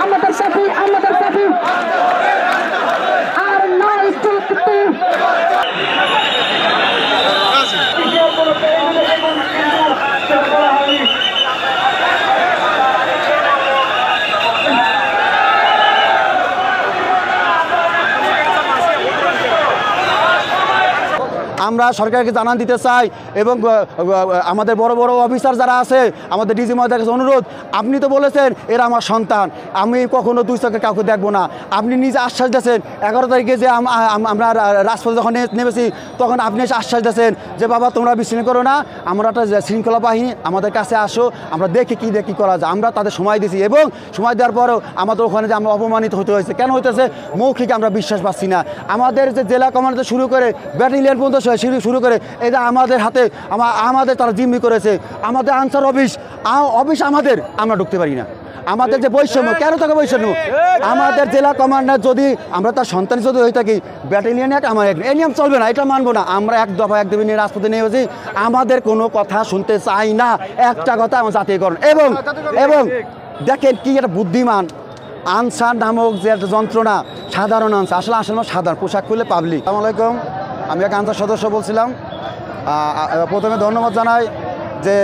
আমাদের সাথে আর নয় আমরা সরকারকে জানান দিতে চাই এবং আমাদের বড় বড় অফিসার যারা আছে আমাদের ডিজি মহোদয়ের কাছে অনুরোধ, আপনি তো বলেছেন এরা আমার সন্তান, আমি কখনো দুই চোখে কাউকে দেখবো না। আপনি নিজে আশ্বাস দিয়েছেন 11 তারিখে যে আমরা রাজপথে যখন নেমেছি তখন আপনি এসে আশ্বাস দিয়েছেন যে বাবা তোমরা বিশৃঙ্খলা করো না, আমরা একটা শৃঙ্খলা বাহিনী, আমাদের কাছে আসো, আমরা দেখি কী করা যায়। আমরা তাদের সময় দিয়েছি এবং সময় দেওয়ার পরেও আমাদের ওখানে যে আমরা অপমানিত হতে হয়েছে। কেন হইতেছে? মৌখিক আমরা বিশ্বাস পাচ্ছি না। আমাদের যে জেলা কমান্ডার শুরু করে ব্যাটালিয়ন পর্যন্ত শুরু করে এটা আমাদের হাতে আমাদের তারা জিম্মি করেছে। আমাদের আনসার অফিস আমাদের, আমরা ঢুকতে পারি না। আমাদের যে বৈষম্য, কেন থাকে বৈষম্য? আমাদের জেলা কমান্ডার যদি আমরা তার সন্তান যদি হয়ে থাকি, ব্যাটালিয়ন এক আমার এক, এই নিয়ম চলবে না, এটা মানবো না। আমরা এক দফা এক দেবী নিয়ে রাজপথে নিয়ে এসেছি, আমাদের কোনো কথা শুনতে চাই না, একটা কথা আমার জাতীয়করণ। এবং দেখেন কি একটা বুদ্ধিমান আনসার নামক যে একটা যন্ত্রণা, সাধারণ আনসার, আসলে সাধারণ পোশাক খুলে পাবলিক। আসসালামু আলাইকুম, আমি এক আনসার সদস্য বলছিলাম। প্রথমে ধন্যবাদ জানাই যে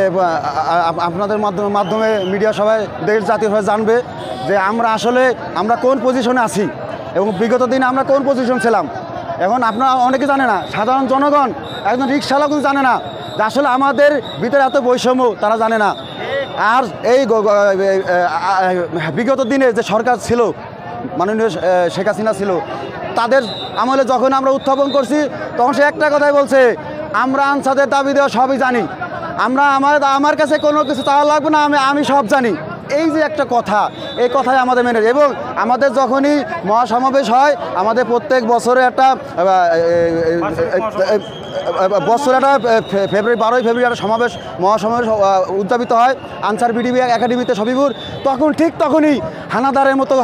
আপনাদের মাধ্যমে মিডিয়া সবাই দেশ জাতীয়ভাবে জানবে যে আমরা কোন পজিশনে আছি এবং বিগত দিনে আমরা কোন পজিশন ছিলাম। এখন আপনারা অনেকে জানে না, সাধারণ জনগণ একজন রিক্সাচালকও জানে না যে আসলে আমাদের ভিতরে এত বৈষম্য, তারা জানে না। আর এই বিগত দিনে যে সরকার ছিল, মাননীয় শেখ হাসিনা ছিল, তাদের আমলে যখন আমরা উত্থাপন করছি তখন সে একটা কথাই বলছে, আমরা আনসারদের দাবি দেওয়া সবই জানি, আমার কাছে কোনো কিছু চাওয়া লাগবে না, আমি সব জানি। এই যে একটা কথা, এই কথাই আমাদের মেনে। এবং আমাদের যখনই মহাসমাবেশ হয়, আমাদের প্রত্যেক বছরে একটা ফেব্রুয়ারি 12ই ফেব্রুয়ারি একটা মহাসমাবেশ উদযাপিত হয় আনসার বিডিবি একাডেমিতে সবিপুর। তখনই হানাদারের মতো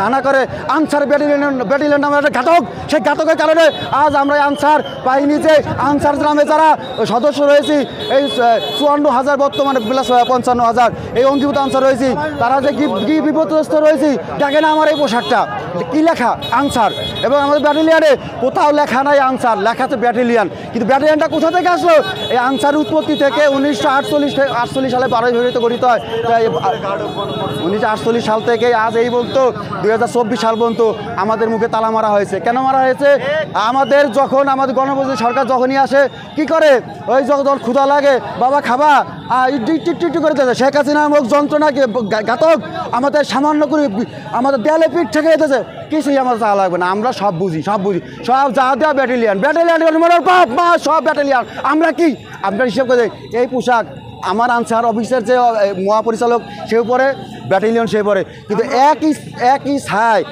হানা করে আনসার ব্যাটালিয়ন নামে একটা ঘাতক, সেই ঘাতকের কারণে আজ আমরা আনসার বাহিনী যে আনসার নামে যারা সদস্য রয়েছি, এই 54,000 বর্তমানে প্লাস 55,000 এই অঙ্গীভূত আনসার রয়েছি, তারা যে কি বিপদগ্রস্ত রয়েছি। দেখে না আমার এই পোশাকটা কি লেখা আনসার, এবং আমাদের ব্যাটালিয়ানে কোথাও লেখা নাই আনসার, লেখা আছে ব্যাটালিয়ান। কিন্তু ব্যাটালিয়ানটা কোথা থেকে আসলো? এই আনসার উৎপত্তি থেকে 1948 সালে 12ই ফেব্রুয়ারিতে গঠিত হয়। 1948 সাল থেকে আজ এই বলতো 2024 সাল পর্যন্ত আমাদের মুখে তালা মারা হয়েছে। কেন মারা হয়েছে? আমাদের গণপ্রজাতন্ত্রী সরকার যখনই আসে কি করে, ওই যখন ক্ষুধা লাগে, বাবা খাবা, টিট্টু করে দিয়েছে। শেখ হাসিনা নামক যন্ত্রণাকে ঘাতক আমাদের সামান্য করে আমাদের দেয়ালে পিঠ থেকে যেতেছে, কিছুই আমাদের চাওয়া লাগবে না। আমরা সব বুঝি, সব যা দেওয়া ব্যাটালিয়ান পাপ মা সব ব্যাটালিয়ান। আমরা কি আপনার হিসেব করে এই পোশাক আমার আনসার অফিসের যে মহাপরিচালক সেও পরে, ব্যাটালিয়ন সে পরে, কিন্তু একই ছায়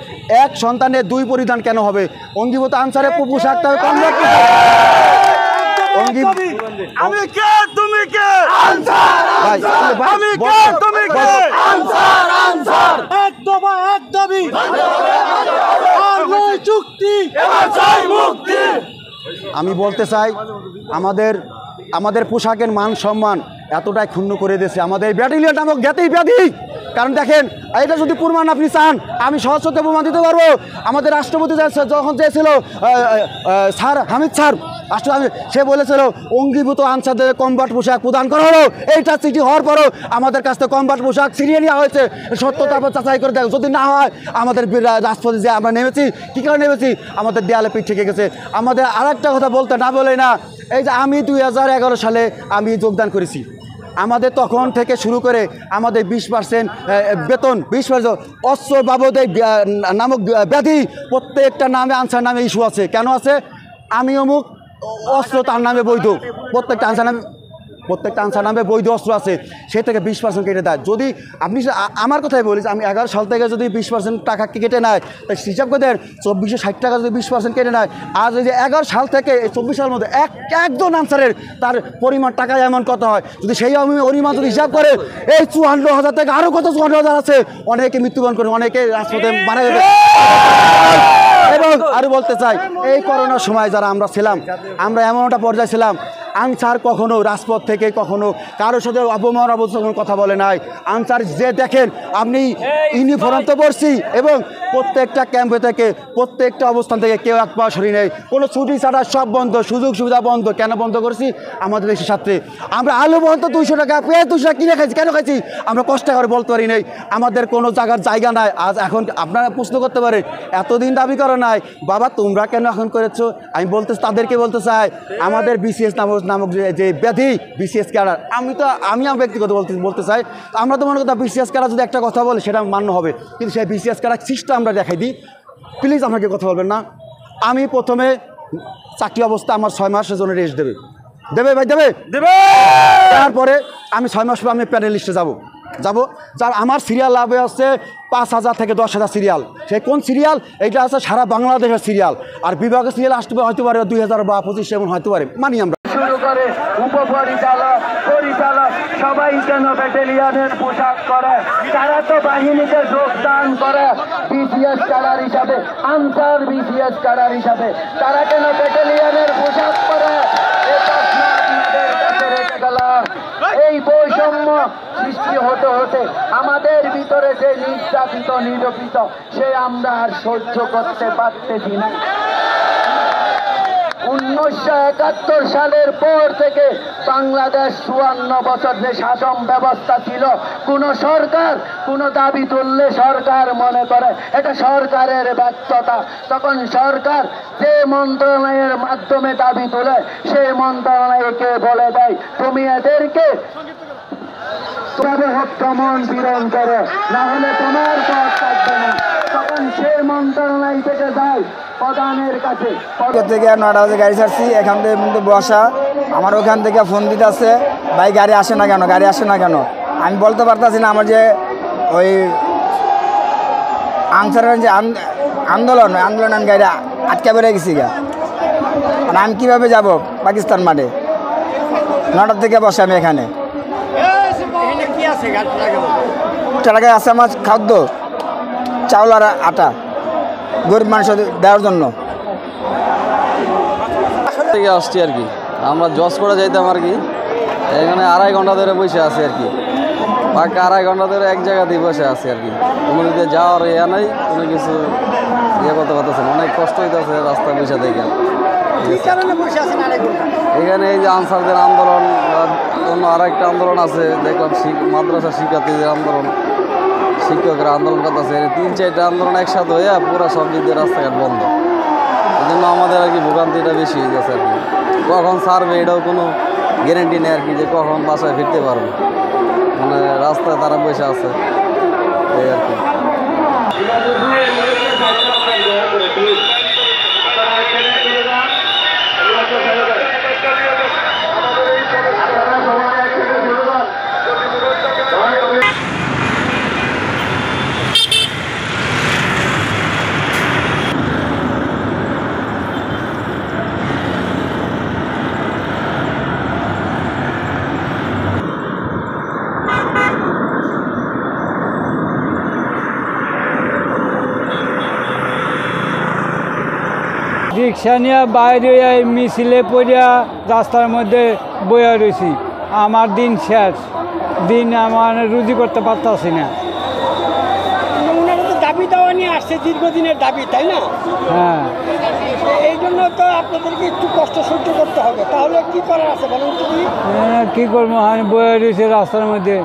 এক সন্তানের দুই পরিধান কেন হবে? অঙ্গীভূত আনসারের পোশাকটা কম রাখতে আমি বলতে চাই, আমাদের পোশাকের মান সম্মান এতটাই ক্ষুণ্ণ করে দিয়েছে আমাদের ব্যাটালিয়ন নামক জ্ঞাতি ব্যাধি। কারণ দেখেন, এটা যদি প্রমাণ আপনি চান, আমি সহজতে প্রমাণ দিতে পারবো। আমাদের রাষ্ট্রপতি যখন চেয়েছিল স্যার হামিদ স্যার সে বলেছিল অঙ্গীভূত আনসারদের কমবাট পোশাক প্রদান করা হলো। এইটা চিঠি হওয়ার পরও আমাদের কাছ থেকে কমবাট পোশাক ছিনিয়ে নেওয়া হয়েছে। সত্যতা যাচাই করে দেখ, যদি না হয় আমাদের রাজপথে যে আমরা নেমেছি, কী কারণে নেমেছি? আমাদের দেয়ালে পিঠ থেকে গেছে। আমাদের আরেকটা কথা বলতে না বলে না, এই যে আমি 2011 সালে আমি যোগদান করেছি, আমাদের তখন থেকে শুরু করে আমাদের 20% বেতন, 20% অস্ত্র বাবদ নামক ব্যাধি প্রত্যেকটা নামে আনসার নামে ইস্যু আছে। কেন আছে? আমি অমুক অস্ত্র তার নামে বৈধ, প্রত্যেকটা আনসার নামে প্রত্যেকটা আনসার নামে বৈধ অস্ত্র আছে, সে থেকে 20% কেটে দেয়। যদি আপনি আমার কথাই বলি, আমি 11 সাল থেকে যদি 20% টাকা কেটে নেয়, তাই হিসাব করে দেন 2460 টাকা যদি 20% কেটে নেয়, আর যদি 11 সাল থেকে এই 24 সালের মধ্যে একজন আনসারের তার পরিমাণ টাকা এমন কত হয়, যদি সেই পরিমাণ যদি হিসাব করে, এই 54,000 থেকে আরও কত 54,000 আছে, অনেকে মৃত্যুবরণ করে, অনেকে রাজপথে মারা যাবে। এবং আরও বলতে চাই, এই করোনার সময় যারা আমরা ছিলাম, আমরা এমন একটা পর্যায়ে ছিলাম, আনসার কখনো রাজপথ থেকে কখনো কারোর সাথে অপমান অবস্থান কথা বলে নাই। আনসার যে দেখেন আপনি ইউনিফর্ম তো পরছি, এবং প্রত্যেকটা ক্যাম্পে থেকে প্রত্যেকটা অবস্থান থেকে কেউ এক পা সরি নেই, কোনো ছুটি ছাড়া সব বন্ধ, সুযোগ সুবিধা বন্ধ। কেন বন্ধ করেছি? আমাদের দেশের সাথে আমরা আলু বন্ধ 200 টাকা, পেঁয়াজ 200 টাকা কিনে খাইছি। কেন খাইছি? আমরা কষ্ট করে বলতে পারি নাই, আমাদের কোনো জায়গা নাই। আজ এখন আপনারা প্রশ্ন করতে পারেন, এতদিন দাবি করা নাই বাবা, তোমরা কেন এখন করেছো? আমি তাদেরকে বলতে চাই, আমাদের বিসিএস নামক যে ব্যাধি, বিসিএস ক্যাডার, আমি ব্যক্তিগত বলতে চাই, আমরা তো মনে করতাম বিসিএস ক্যাডার যদি একটা কথা বলে সেটা মান্য হবে, কিন্তু সেই বিসিএস ক্যাডার সিস্টেম আমরা দেখাই দিই। প্লিজ আমাকে কথা বলবেন না। আমি প্রথমে চাকরি অবস্থা আমার 6 মাসের জন্য রেস্ট দেবে ভাই, দেবে। তারপরে আমি 6 মাস পর আমি প্যানেল লিস্টে যাবো, যার আমার সিরিয়াল লাভে হচ্ছে 5,000 থেকে 10,000 সিরিয়াল। সেই কোন সিরিয়াল? এইটা আছে সারা বাংলাদেশের সিরিয়াল, আর বিভাগের সিরিয়াল আসতে হয়তো পারে 2000 বা 25 এমন হয়তো পারে, মানি আমরা। শুরু করে উপপরিচালক, পরিচালক সবাই কেন ব্যাটালিয়নের পোশাক করে? তারা তো বাহিনীতে যোগদান করে বিসিএস ক্যাডার হিসাবে, আনসার বিসিএস ক্যাডার হিসাবে, তারা কেন ব্যাটালিয়নের পোশাক করে? এই বৈষম্য সৃষ্টি হতে হতে আমাদের ভিতরে যে নির্যাতিত নিরূপিত, সে আমরা আর সহ্য করতে পারতেছি না। 1971 সালের পর থেকে বাংলাদেশ 54 বছর যে শাসন ব্যবস্থা ছিল, কোন সরকার কোন দাবি তুললে সরকার মনে করে এটা সরকারের ব্যর্থতা। তখন সরকার যে মন্ত্রণালয়ের মাধ্যমে দাবি তোলে, সেই মন্ত্রণালয়কে বলে দেয়, তুমি এদেরকে দমন পীড়ন করো, না হলে তোমার পথ থাকবে না। তখন সেই মন্ত্রণালয় থেকে যায় প্রধানের কাছে। থেকে 9টা বাজে গাড়ি ছাড়ছি, এখান থেকে কিন্তু বসা, আমার ওখান থেকে ফোন দিতে আছে, ভাই গাড়ি আসে না কেন। আমি বলতে পারতেছি না, আমার যে ওই আনসারের যে আন্দোলন গাড়ি আটকে বেড়ে গেছি গা, মানে আমি কীভাবে যাব পাকিস্তান মাঠে? 9টার থেকে বসে আমি এখানে। টাকায় আছে আমার খাদ্য, চাউল আর আটা, গরিব মানুষ দেওয়ার জন্য থেকে আসছি আর কি। আমরা জজ করে যাইতাম আর কি, এখানে 2.5 ঘন্টা ধরে বসে আছি আর কি, বাকি 2.5 ঘন্টা ধরে এক জায়গাতেই বসে আছি আর কি। কোনো দিকে যাওয়ার নাই, কোনো কিছু করতে পারতেছে না, অনেক কষ্ট হইতেছে রাস্তায় বসে থেকে। এখানে এই যে আনসারদের আন্দোলন, অন্য আরেকটা আন্দোলন আছে দেখলাম, মাদ্রাসা শিক্ষার্থীদের আন্দোলন, শিক্ষকরা আন্দোলন করতেছে, 3-4টা আন্দোলন একসাথে হয়ে পুরো সব দিক দিয়ে রাস্তাঘাট বন্ধ। এই জন্য আমাদের আর কি ভোগান্তিটা বেশি হয়ে গেছে আর কি। কখন ছাড়বে এটাও কোনো গ্যারেন্টি নেই আর কি, যে কখন বাসায় ফিরতে পারবে, মানে রাস্তায় তারা বসে আছে এই আর কি। রিক্সা নিয়ে বাইরে মিছিলে পড়িয়া রাস্তার মধ্যে বইয়া রয়েছি, আমার দিন শেষ, আমার রুজি করতে পারতাছি না। ওনারা তো দাবি দেওয়া নিয়ে আসছে, দীর্ঘদিনের দাবি, তাই না? হ্যাঁ, এই জন্য তো আপনাদেরকে একটু কষ্ট সহ্য করতে হবে। তাহলে কি করার আছে বলুন তো? কী করবো, আমি বইয়া রয়েছি রাস্তার মধ্যে।